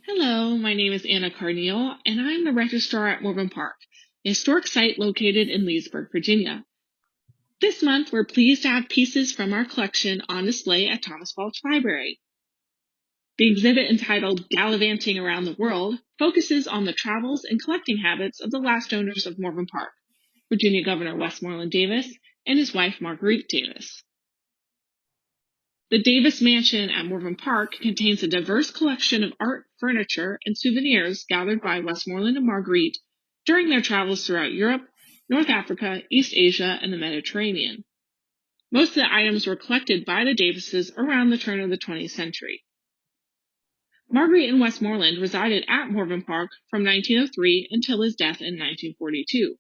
Hello, my name is Anna Carneal, and I'm the registrar at Morven Park, a historic site located in Leesburg, Virginia. This month, we're pleased to have pieces from our collection on display at Thomas Balch Library. The exhibit entitled Gallivanting Around the World focuses on the travels and collecting habits of the last owners of Morven Park, Virginia Governor Westmoreland Davis and his wife Marguerite Davis. The Davis Mansion at Morven Park contains a diverse collection of art, furniture, and souvenirs gathered by Westmoreland and Marguerite during their travels throughout Europe, North Africa, East Asia, and the Mediterranean. Most of the items were collected by the Davises around the turn of the 20th century. Marguerite and Westmoreland resided at Morven Park from 1903 until his death in 1942.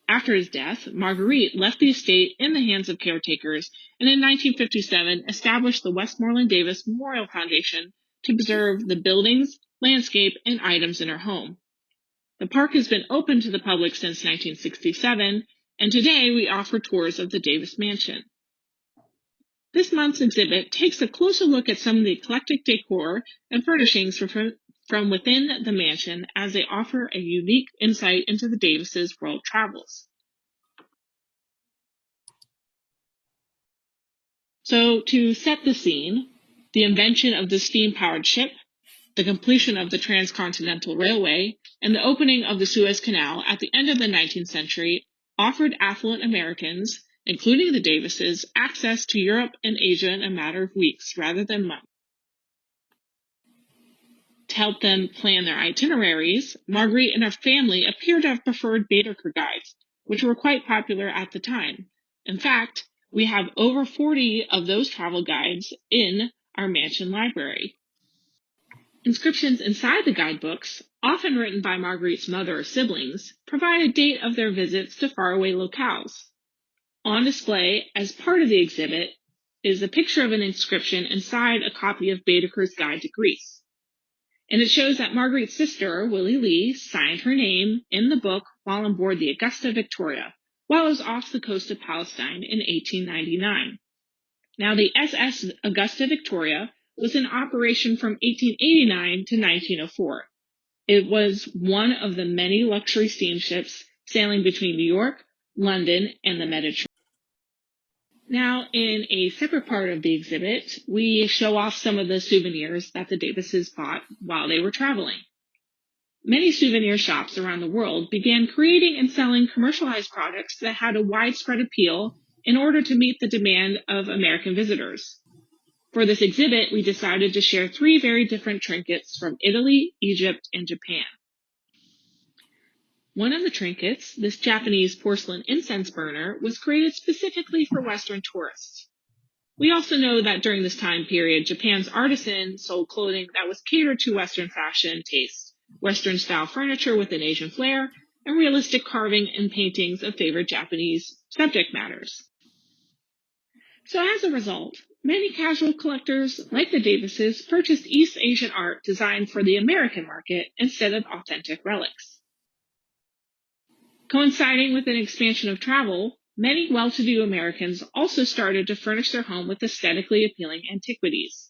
After his death, Marguerite left the estate in the hands of caretakers and in 1957 established the Westmoreland Davis Memorial Foundation to preserve the buildings, landscape, and items in her home. The park has been open to the public since 1967, and today we offer tours of the Davis Mansion. This month's exhibit takes a closer look at some of the eclectic decor and furnishings from within the mansion as they offer a unique insight into the Davises' world travels. So to set the scene, the invention of the steam-powered ship, the completion of the Transcontinental Railway, and the opening of the Suez Canal at the end of the 19th century offered affluent Americans, including the Davises, access to Europe and Asia in a matter of weeks rather than months. To help them plan their itineraries, Marguerite and her family appear to have preferred Baedeker guides, which were quite popular at the time. In fact, we have over 40 of those travel guides in our mansion library. Inscriptions inside the guidebooks, often written by Marguerite's mother or siblings, provide a date of their visits to faraway locales. On display as part of the exhibit is a picture of an inscription inside a copy of Baedeker's Guide to Greece. And it shows that Marguerite's sister, Willie Lee, signed her name in the book while on board the Augusta Victoria, while it was off the coast of Palestine in 1899. Now, the SS Augusta Victoria was in operation from 1889 to 1904. It was one of the many luxury steamships sailing between New York, London, and the Mediterranean. Now, in a separate part of the exhibit, we show off some of the souvenirs that the Davises bought while they were traveling. Many souvenir shops around the world began creating and selling commercialized products that had a widespread appeal in order to meet the demand of American visitors. For this exhibit, we decided to share 3 very different trinkets from Italy, Egypt, and Japan. One of the trinkets, this Japanese porcelain incense burner, was created specifically for Western tourists. We also know that during this time period, Japan's artisans sold clothing that was catered to Western fashion tastes, Western-style furniture with an Asian flair, and realistic carving and paintings of favorite Japanese subject matters. So as a result, many casual collectors, like the Davises, purchased East Asian art designed for the American market instead of authentic relics. Coinciding with an expansion of travel, many well-to-do Americans also started to furnish their home with aesthetically appealing antiquities.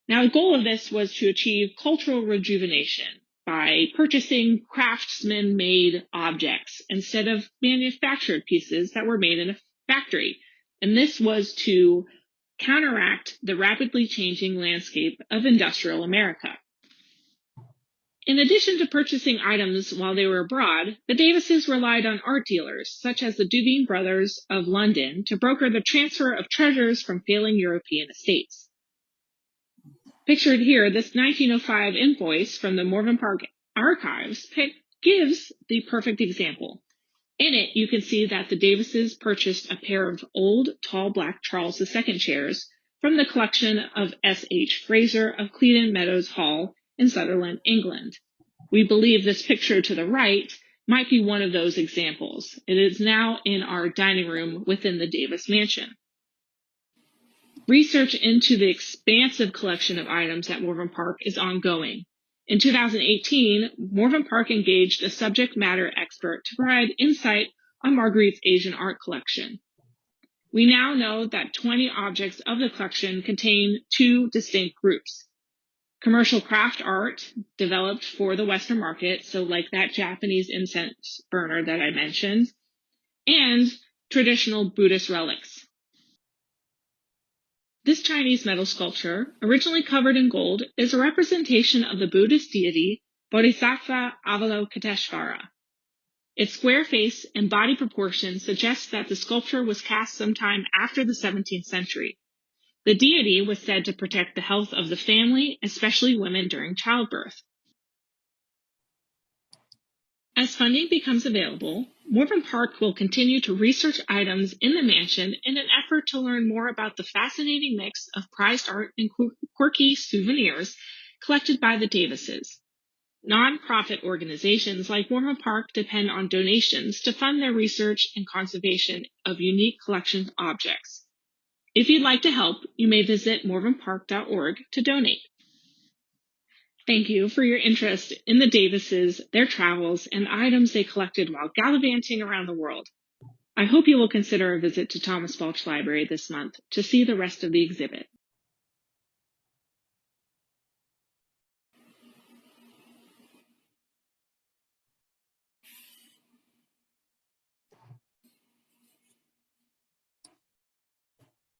Now, the goal of this was to achieve cultural rejuvenation by purchasing craftsman-made objects instead of manufactured pieces that were made in a factory. And this was to counteract the rapidly changing landscape of industrial America. In addition to purchasing items while they were abroad, the Davises relied on art dealers, such as the Duveen brothers of London, to broker the transfer of treasures from failing European estates. Pictured here, this 1905 invoice from the Morven Park archives gives the perfect example. In it, you can see that the Davises purchased a pair of old, tall black Charles II chairs from the collection of S.H. Fraser of Cleedon Meadows Hall in Sunderland, England. We believe this picture to the right might be one of those examples. It is now in our dining room within the Davis Mansion. Research into the expansive collection of items at Morven Park is ongoing. In 2018, Morven Park engaged a subject matter expert to provide insight on Marguerite's Asian art collection. We now know that 20 objects of the collection contain two distinct groups. Commercial craft art developed for the Western market, so like that Japanese incense burner that I mentioned, and traditional Buddhist relics. This Chinese metal sculpture, originally covered in gold, is a representation of the Buddhist deity Bodhisattva Avalokiteshvara. Its square face and body proportions suggest that the sculpture was cast sometime after the 17th century. The deity was said to protect the health of the family, especially women during childbirth. As funding becomes available, Morven Park will continue to research items in the mansion in an effort to learn more about the fascinating mix of prized art and quirky souvenirs collected by the Davises. Nonprofit organizations like Morven Park depend on donations to fund their research and conservation of unique collection objects. If you'd like to help, you may visit morvenpark.org to donate. Thank you for your interest in the Davises, their travels, and items they collected while gallivanting around the world. I hope you will consider a visit to Thomas Balch Library this month to see the rest of the exhibit.